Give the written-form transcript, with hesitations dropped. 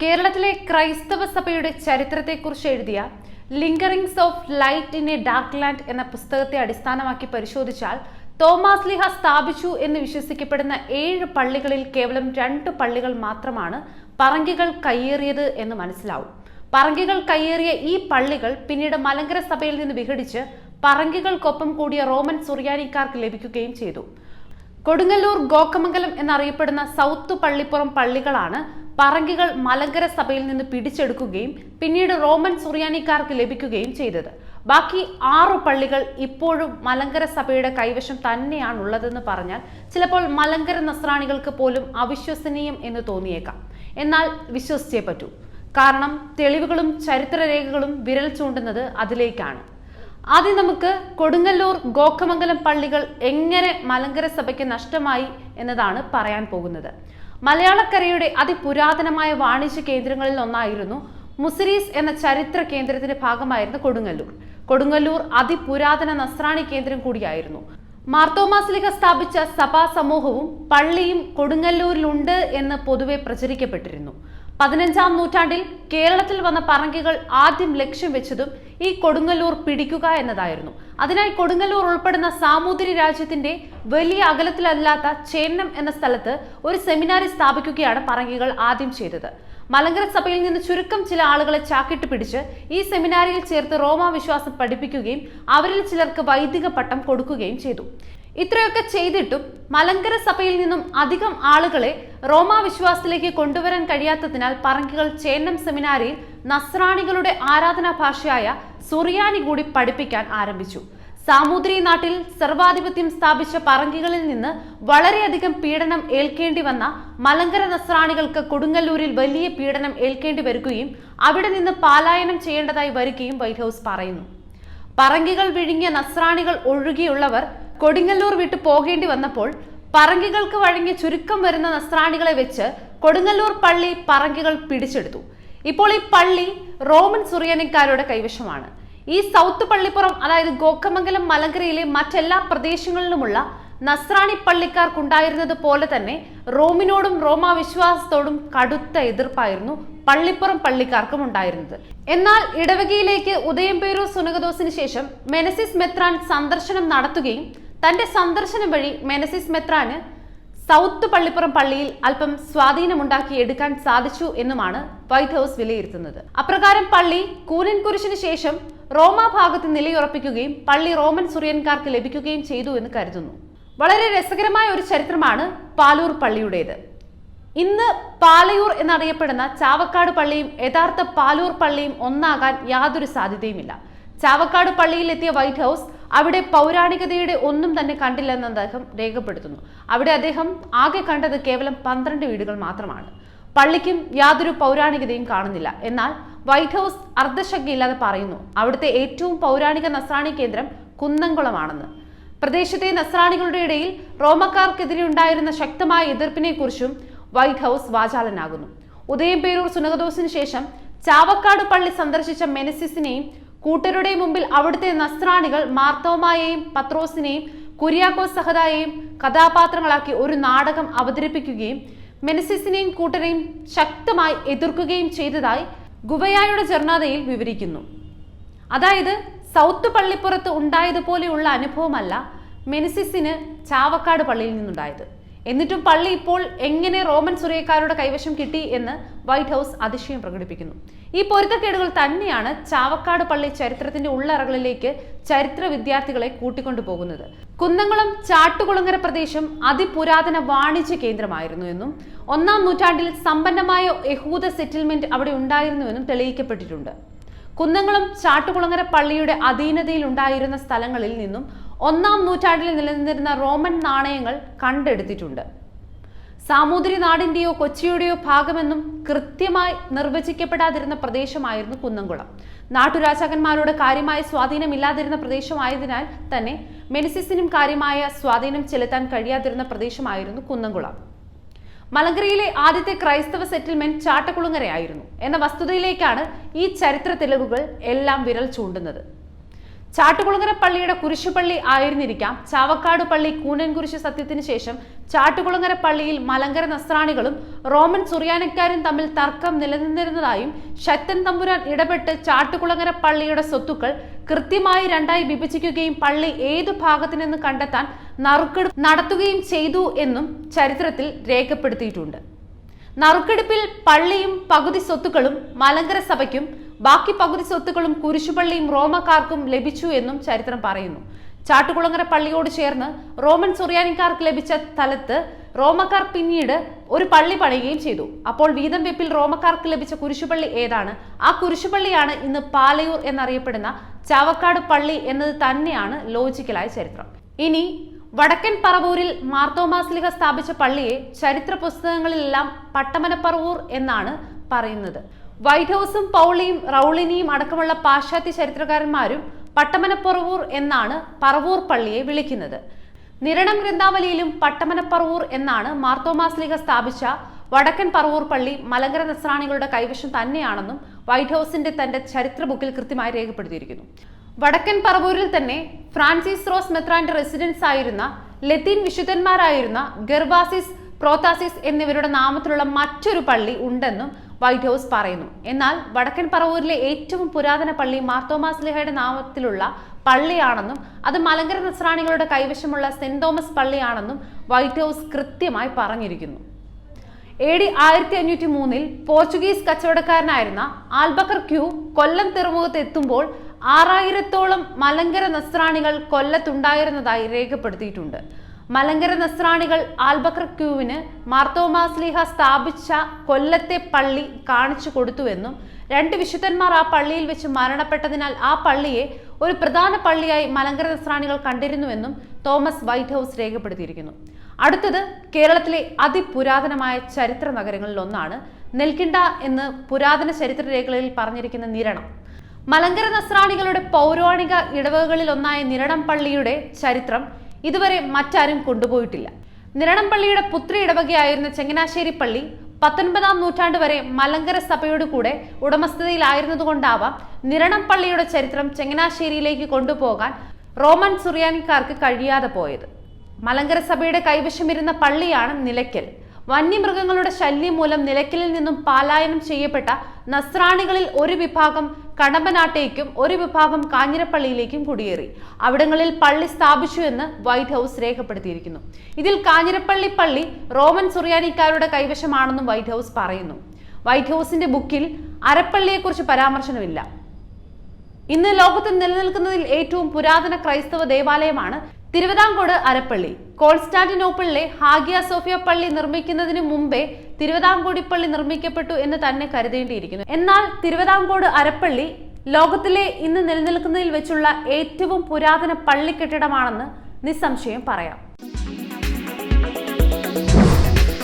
കേരളത്തിലെ ക്രൈസ്തവ സഭയുടെ ചരിത്രത്തെക്കുറിച്ച് എഴുതിയ lingerings of light in a dark land എന്ന പുസ്തകത്തെ അടിസ്ഥാനമാക്കി പരിശോധിച്ചാൽ തോമാസ് ലീഹ സ്ഥാപിച്ചു എന്ന് വിശ്വസിക്കപ്പെടുന്ന 7 പള്ളികളിൽ കേവലം 2 പള്ളികൾ മാത്രമാണ് പറങ്കികൾ കയ്യേറിയത് എന്ന് മനസ്സിലാവും. പറങ്കികൾ കയ്യേറിയ ഈ പള്ളികൾ പിന്നീട് മലങ്കര സഭയിൽ നിന്ന് വിഘടിച്ച് പറങ്കികൾക്കൊപ്പം കൂടിയ റോമൻ സുറിയാനിക്കാർക്ക് ലഭിക്കുകയും ചെയ്തു. കൊടുങ്ങല്ലൂർ, ഗോക്കമംഗലം എന്നറിയപ്പെടുന്ന സൗത്ത് പള്ളിപ്പുറം പള്ളികളാണ് പറങ്കികൾ മലങ്കര സഭയിൽ നിന്ന് പിടിച്ചെടുക്കുകയും പിന്നീട് റോമൻ സുറിയാനിക്കാർക്ക് ലഭിക്കുകയും ചെയ്തത്. ബാക്കി 6 പള്ളികൾ ഇപ്പോഴും മലങ്കര സഭയുടെ കൈവശം തന്നെയാണുള്ളതെന്ന് പറഞ്ഞാൽ ചിലപ്പോൾ മലങ്കര നസ്രാണികൾക്ക് പോലും അവിശ്വസനീയം എന്ന് തോന്നിയേക്കാം. എന്നാൽ വിശ്വസിച്ചേ പറ്റൂ. കാരണം തെളിവുകളും ചരിത്രരേഖകളും വിരൽ ചൂണ്ടുന്നത് അതിലേക്കാണ്. ആദ്യം നമുക്ക് കൊടുങ്ങല്ലൂർ, ഗോക്കമംഗലം പള്ളികൾ എങ്ങനെ മലങ്കര സഭയ്ക്ക് നഷ്ടമായി എന്നതാണ് പറയാൻ പോകുന്നത്. മലയാളക്കരയുടെ അതിപുരാതനമായ വാണിജ്യ കേന്ദ്രങ്ങളിൽ ഒന്നായിരുന്നു മുസിരീസ് എന്ന ചരിത്ര കേന്ദ്രത്തിന്റെ ഭാഗമായിരുന്നു കൊടുങ്ങല്ലൂർ. കൊടുങ്ങല്ലൂർ അതിപുരാതന നസ്രാണി കേന്ദ്രം കൂടിയായിരുന്നു. മാർത്തോമാസ് ലീഹ സ്ഥാപിച്ച സഭാ സമൂഹവും പള്ളിയും കൊടുങ്ങല്ലൂരിലുണ്ട് എന്ന് പൊതുവെ പ്രചരിക്കപ്പെട്ടിരുന്നു. 15-ാം നൂറ്റാണ്ടിൽ കേരളത്തിൽ വന്ന പറങ്കികൾ ആദ്യം ലക്ഷ്യം വെച്ചതും ഈ കൊടുങ്ങല്ലൂർ പിടിക്കുക എന്നതായിരുന്നു. അതിനായി കൊടുങ്ങല്ലൂർ ഉൾപ്പെടുന്ന സാമൂതിരി രാജ്യത്തിന്റെ വലിയ അകലത്തിലല്ലാത്ത ചേന്നം എന്ന സ്ഥലത്ത് ഒരു സെമിനാരി സ്ഥാപിക്കുകയാണ് പറങ്കികൾ ആദ്യം ചെയ്തത്. മലങ്കര സഭയിൽ നിന്ന് ചുരുക്കം ചില ആളുകളെ ചാക്കിട്ട് പിടിച്ച് ഈ സെമിനാരിയിൽ ചേർത്ത് റോമാ വിശ്വാസം പഠിപ്പിക്കുകയും അവരിൽ ചിലർക്ക് വൈദിക പട്ടം കൊടുക്കുകയും ചെയ്തു. ഇത്രയൊക്കെ ചെയ്തിട്ടും മലങ്കര സഭയിൽ നിന്നും അധികം ആളുകളെ റോമാ വിശ്വാസത്തിലേക്ക് കൊണ്ടുവരാൻ കഴിയാത്തതിനാൽ പറങ്കികൾ ചേന്നം സെമിനാരിയിൽ നസ്രാണികളുടെ ആരാധനാ ഭാഷയായ സുറിയാനി കൂടി പഠിപ്പിക്കാൻ ആരംഭിച്ചു. സാമൂതിരി നാട്ടിൽ സർവാധിപത്യം സ്ഥാപിച്ച പറങ്കികളിൽ നിന്ന് വളരെയധികം പീഡനം ഏൽക്കേണ്ടി വന്ന മലങ്കര നസ്രാണികൾക്ക് കൊടുങ്ങല്ലൂരിൽ വലിയ പീഡനം ഏൽക്കേണ്ടി വരികയും അവിടെ നിന്ന് പലായനം ചെയ്യേണ്ടതായി വരികയും വൈറ്റ് ഹൗസ് പറയുന്നു. പറങ്കികൾ വിഴുങ്ങിയ നസ്രാണികൾ ഒഴികെയുള്ളവർ കൊടുങ്ങല്ലൂർ വിട്ടു പോകേണ്ടി വന്നപ്പോൾ പറങ്കികൾക്ക് വഴങ്ങിയ ചുരുക്കം വരുന്ന നസ്രാണികളെ വെച്ച് കൊടുങ്ങല്ലൂർ പള്ളി പറങ്കികൾ പിടിച്ചെടുത്തു. ഇപ്പോൾ ഈ പള്ളി റോമൻ സുറിയാനിക്കാരുടെ കൈവശമാണ്. ഈ സൗത്ത് പള്ളിപ്പുറം, അതായത് ഗോക്കമംഗലം മലങ്കരയിലെ മറ്റെല്ലാ പ്രദേശങ്ങളിലുമുള്ള നസ്രാണി പള്ളിക്കാർക്കുണ്ടായിരുന്നത് പോലെ തന്നെ റോമിനോടും റോമാ വിശ്വാസത്തോടും കടുത്ത എതിർപ്പായിരുന്നു പള്ളിപ്പുറം പള്ളിക്കാർക്കും ഉണ്ടായിരുന്നത്. എന്നാൽ ഇടവകയിലേക്ക് ഉദയംപേരൂർ സുനകദോസിന് ശേഷം മെനസിസ് മെത്രാൻ സന്ദർശനം നടത്തുകയും തന്റെ സന്ദർശനം വഴി മെനസിസ് മെത്രാന് സൗത്ത് പള്ളിപ്പുറം പള്ളിയിൽ അല്പം സ്വാധീനമുണ്ടാക്കി എടുക്കാൻ സാധിച്ചു എന്നുമാണ് വൈറ്റ് ഹൗസ് വിലയിരുത്തുന്നത്. അപ്രകാരം പള്ളി കൂനൻകുരിശിന് ശേഷം റോമാ ഭാഗത്ത് നിലയുറപ്പിക്കുകയും പള്ളി റോമൻ സുറിയൻകാർക്ക് ലഭിക്കുകയും ചെയ്തു എന്ന് കരുതുന്നു. വളരെ രസകരമായ ഒരു ചരിത്രമാണ് പാലൂർ പള്ളിയുടേത്. ഇന്ന് പാലയൂർ എന്നറിയപ്പെടുന്ന ചാവക്കാട് പള്ളിയും യഥാർത്ഥ പാലൂർ പള്ളിയും ഒന്നാകാൻ യാതൊരു സാധ്യതയുമില്ല. ചാവക്കാട് പള്ളിയിൽ എത്തിയ വൈറ്റ് ഹൗസ് അവിടെ പൗരാണികതയുടെ ഒന്നും തന്നെ കണ്ടില്ലെന്ന് അദ്ദേഹം രേഖപ്പെടുത്തുന്നു. അവിടെ അദ്ദേഹം ആകെ കണ്ടത് കേവലം 12 വീടുകൾ മാത്രമാണ്. പള്ളിക്കും യാതൊരു പൗരാണികതയും കാണുന്നില്ല. എന്നാൽ വൈറ്റ് ഹൗസ് അർദ്ധശങ്കയില്ലാതെ പറയുന്നു അവിടുത്തെ ഏറ്റവും പൗരാണിക നസ്രാണി കേന്ദ്രം കുന്നംകുളമാണെന്ന്. പ്രദേശത്തെ നസ്രാണികളുടെ ഇടയിൽ റോമക്കാർക്കെതിരെ ഉണ്ടായിരുന്ന ശക്തമായ എതിർപ്പിനെ കുറിച്ചും വൈറ്റ് ഹൗസ് വാചാലനാകുന്നു. ഉദയംപേരൂർ സുനകദോസിന് ശേഷം ചാവക്കാട് പള്ളി സന്ദർശിച്ച മെനസിസിനെയും കൂട്ടരുടെ മുമ്പിൽ അവിടുത്തെ നസ്രാണികൾ മാർത്തോമായെയും പത്രോസിനെയും കുര്യാക്കോസ് സഹദായെയും കഥാപാത്രങ്ങളാക്കി ഒരു നാടകം അവതരിപ്പിക്കുകയും മെനസിസിനെയും കൂട്ടരെയും ശക്തമായി എതിർക്കുകയും ചെയ്തതായി ഗുവയായുടെ ജർണാദയിൽ വിവരിക്കുന്നു. അതായത് സൗത്ത് പള്ളിപ്പുറത്ത് ഉണ്ടായതുപോലെയുള്ള അനുഭവമല്ല മെനസിസിന് ചാവക്കാട് പള്ളിയിൽ നിന്നുണ്ടായത്. എന്നിട്ടും പള്ളി ഇപ്പോൾ എങ്ങനെ റോമൻ സുറിയക്കാരുടെ കൈവശം കിട്ടി എന്ന് വൈറ്റ് ഹൗസ് അതിശയം പ്രകടിപ്പിക്കുന്നു. ഈ പൊരുത്തക്കേടുകൾ തന്നെയാണ് ചാവക്കാട് പള്ളി ചരിത്രത്തിന്റെ ഉള്ളറകളിലേക്ക് ചരിത്ര വിദ്യാർത്ഥികളെ കൂട്ടിക്കൊണ്ടുപോകുന്നത്. കുന്നംകുളം ചാട്ടുകുളങ്ങര പ്രദേശം അതിപുരാതന വാണിജ്യ കേന്ദ്രമായിരുന്നു എന്നും 1-ാം നൂറ്റാണ്ടിൽ സമ്പന്നമായ യഹൂദ സെറ്റിൽമെന്റ് അവിടെ ഉണ്ടായിരുന്നുവെന്നും തെളിയിക്കപ്പെട്ടിട്ടുണ്ട്. കുന്നംകുളം ചാട്ടുകുളങ്ങര പള്ളിയുടെ അധീനതയിൽ ഉണ്ടായിരുന്ന സ്ഥലങ്ങളിൽ നിന്നും 1-ാം നൂറ്റാണ്ടിൽ നിലനിന്നിരുന്ന റോമൻ നാണയങ്ങൾ കണ്ടെടുത്തിട്ടുണ്ട്. സാമൂതിരി നാടിന്റെയോ കൊച്ചിയുടെയോ ഭാഗമെന്നും കൃത്യമായി നിർവചിക്കപ്പെടാതിരുന്ന പ്രദേശമായിരുന്നു കുന്നംകുളം. നാട്ടുരാജാക്കന്മാരോട് കാര്യമായ സ്വാധീനമില്ലാതിരുന്ന പ്രദേശമായതിനാൽ തന്നെ മെനസിസിനും കാര്യമായ സ്വാധീനം ചെലുത്താൻ കഴിയാതിരുന്ന പ്രദേശമായിരുന്നു കുന്നംകുളം. മലങ്കരയിലെ ആദ്യത്തെ ക്രൈസ്തവ സെറ്റിൽമെന്റ് ചാട്ടക്കുളങ്ങരയായിരുന്നു എന്ന വസ്തുതയിലേക്കാണ് ഈ ചരിത്ര തെളിവുകൾ എല്ലാം വിരൽ ചൂണ്ടുന്നത്. ചാട്ടുകുളങ്ങര പള്ളിയുടെ കുരിശുപള്ളി ആയിരുന്നിരിക്കാം ചാവക്കാട് പള്ളി കൂനൻകുരിശ് സത്യത്തിന് ശേഷം ചാട്ടുകുളങ്ങര പള്ളിയിൽ മലങ്കര നസ്രാണികളും റോമൻ സുറിയാനിക്കാരും തമ്മിൽ തർക്കം നിലനിന്നിരുന്നതായും ശക്തൻ തമ്പുരാൻ ഇടപെട്ട് ചാട്ടുകുളങ്ങര പള്ളിയുടെ സ്വത്തുക്കൾ കൃത്യമായി രണ്ടായി വിഭജിക്കുകയും പള്ളി ഏതു ഭാഗത്തിനെന്ന് കണ്ടെത്താൻ നറുക്കെടുപ്പ് നടത്തുകയും ചെയ്തു എന്നും ചരിത്രത്തിൽ രേഖപ്പെടുത്തിയിട്ടുണ്ട്. നറുക്കെടുപ്പിൽ പള്ളിയും പകുതി സ്വത്തുക്കളും മലങ്കര സഭയ്ക്കും ബാക്കി പകുതി സ്വത്തുക്കളും കുരിശുപള്ളിയും റോമക്കാർക്കും ലഭിച്ചു എന്നും ചരിത്രം പറയുന്നു. ചാട്ടുകുളങ്ങര പള്ളിയോട് ചേർന്ന് റോമൻ സുറിയാനിക്കാർക്ക് ലഭിച്ച സ്ഥലത്ത് റോമക്കാർ പിന്നീട് ഒരു പള്ളി പണിയുകയും ചെയ്തു. അപ്പോൾ വീതം വെപ്പിൽ റോമക്കാർക്ക് ലഭിച്ച കുരിശുപള്ളി ഏതാണ്? ആ കുരിശുപള്ളിയാണ് ഇന്ന് പാലയൂർ എന്നറിയപ്പെടുന്ന ചാവക്കാട് പള്ളി എന്നത് തന്നെയാണ് ലോജിക്കലായ ചരിത്രം. ഇനി വടക്കൻ പറവൂരിൽ മാർത്തോമാസ്ലിഹ സ്ഥാപിച്ച പള്ളിയെ ചരിത്ര പുസ്തകങ്ങളിലെല്ലാം പട്ടമനപ്പറവൂർ എന്നാണ് പറയുന്നത്. വൈറ്റ് ഹൗസും പൗളിയും റൗളിനിയും അടക്കമുള്ള പാശ്ചാത്യ ചരിത്രകാരന്മാരും പട്ടമനപ്പറവൂർ എന്നാണ് പറവൂർ പള്ളിയെ വിളിക്കുന്നത്. നിരണം ഗ്രന്ഥാവലിയിലും പട്ടമനപ്പറവൂർ എന്നാണ് മാർത്തോമാസ്ലിഹ സ്ഥാപിച്ച വടക്കൻ പറവൂർ പള്ളി മലങ്കര നസ്രാണികളുടെ കൈവശം തന്നെയാണെന്നും വൈറ്റ് ഹൗസിന്റെ തന്റെ ചരിത്ര ബുക്കിൽ കൃത്യമായി രേഖപ്പെടുത്തിയിരിക്കുന്നു. വടക്കൻ പറവൂരിൽ തന്നെ ഫ്രാൻസിസ് റോസ് മെത്രാന്റെ റെസിഡൻസ് ആയിരുന്ന ലത്തീൻ വിശുദ്ധന്മാരായിരുന്ന ഗർവാസിസ് പ്രോതാസിസ് എന്നിവരുടെ നാമത്തിലുള്ള മറ്റൊരു പള്ളി ഉണ്ടെന്നും വൈറ്റ് ഹൗസ് പറയുന്നു. എന്നാൽ വടക്കൻ പറവൂരിലെ ഏറ്റവും പുരാതന പള്ളി മാർത്തോമാസ്ലിഹയുടെ നാമത്തിലുള്ള പള്ളിയാണെന്നും അത് മലങ്കര നസ്രാണികളുടെ കൈവശമുള്ള സെന്റ് തോമസ് പള്ളിയാണെന്നും വൈറ്റ് ഹൗസ് കൃത്യമായി പറഞ്ഞിരിക്കുന്നു. AD 1503 പോർച്ചുഗീസ് കച്ചവടക്കാരനായിരുന്ന ആൽബക്കർ ക്യൂ കൊല്ലം തുറമുഖത്ത് എത്തുമ്പോൾ 6000-ഓളം മലങ്കര നസ്രാണികൾ കൊല്ലത്തുണ്ടായിരുന്നതായി രേഖപ്പെടുത്തിയിട്ടുണ്ട്. മലങ്കര നസ്രാണികൾ ആൽബക്കർ ക്യൂവിന് മാർത്തോമാസ്ലിഹ സ്ഥാപിച്ച കൊല്ലത്തെ പള്ളി കാണിച്ചു കൊടുത്തുവെന്നും 2 വിശുദ്ധന്മാർ ആ പള്ളിയിൽ വെച്ച് മരണപ്പെട്ടതിനാൽ ആ പള്ളിയെ ഒരു പ്രധാന പള്ളിയായി മലങ്കര നസ്രാണികൾ കണ്ടിരുന്നുവെന്നും തോമസ് വൈറ്റ് ഹൗസ് രേഖപ്പെടുത്തിയിരിക്കുന്നു. അടുത്തത് കേരളത്തിലെ അതിപുരാതനമായ ചരിത്ര നഗരങ്ങളിൽ ഒന്നാണ് നെൽക്കിണ്ട എന്ന് പുരാതന ചരിത്ര രേഖകളിൽ പറഞ്ഞിരിക്കുന്ന നിരണം. മലങ്കര നസ്രാണികളുടെ പൗരാണിക ഇടവകകളിൽ ഒന്നായ നിരണം പള്ളിയുടെ ചരിത്രം ഇതുവരെ മറ്റാരും കൊണ്ടുപോയിട്ടില്ല. നിരണം പള്ളിയുടെ പുത്രി ഇടവകയായിരുന്ന ചങ്ങനാശ്ശേരി പള്ളി 19-ാം നൂറ്റാണ്ട് വരെ മലങ്കര സഭയുടെ കൂടെ ഉടമസ്ഥതയിലായിരുന്നതുകൊണ്ടാവാം നിരണം പള്ളിയുടെ ചരിത്രം ചങ്ങനാശ്ശേരിയിലേക്ക് കൊണ്ടുപോകാൻ റോമൻ സുറിയാനിക്കാർക്ക് കഴിയാതെ പോയത്. മലങ്കര സഭയുടെ കൈവശമിരുന്ന പള്ളിയാണ് നിലയ്ക്കൽ. വന്യമൃഗങ്ങളുടെ ശല്യം മൂലം നിലയ്ക്കലിൽ നിന്നും പലായനം ചെയ്യപ്പെട്ട നസ്രാണികളിൽ ഒരു വിഭാഗം കടമ്പനാട്ടേക്കും ഒരു വിഭാഗം കാഞ്ഞിരപ്പള്ളിയിലേക്കും കുടിയേറി അവിടങ്ങളിൽ പള്ളി സ്ഥാപിച്ചു എന്ന് വൈറ്റ് ഹൗസ് രേഖപ്പെടുത്തിയിരിക്കുന്നു. ഇതിൽ കാഞ്ഞിരപ്പള്ളി പള്ളി റോമൻ സുറിയാനിക്കാരുടെ കൈവശമാണെന്നും വൈറ്റ് ഹൗസ് പറയുന്നു. വൈറ്റ് ഹൗസിന്റെ ബുക്കിൽ അരപ്പള്ളിയെക്കുറിച്ച് പരാമർശനമില്ല. ഇന്ന് ലോകത്ത് നിലനിൽക്കുന്നതിൽ ഏറ്റവും പുരാതന ക്രൈസ്തവ ദേവാലയമാണ് തിരുവിതാംകോട് അരപ്പള്ളി. കോൺസ്റ്റാന്റിനോപ്പിളിലെ ഹാഗിയ സോഫിയ പള്ളി നിർമ്മിക്കുന്നതിന് മുമ്പേ തിരുവിതാംകോടി പള്ളി നിർമ്മിക്കപ്പെട്ടു എന്ന് തന്നെ കരുതേണ്ടിയിരിക്കുന്നു. എന്നാൽ തിരുവിതാംകോട് അരപ്പള്ളി ലോകത്തിലെ ഇന്ന് നിലനിൽക്കുന്നതിൽ വെച്ചുള്ള ഏറ്റവും പുരാതന പള്ളി കെട്ടിടമാണെന്ന് നിസ്സംശയം പറയാം.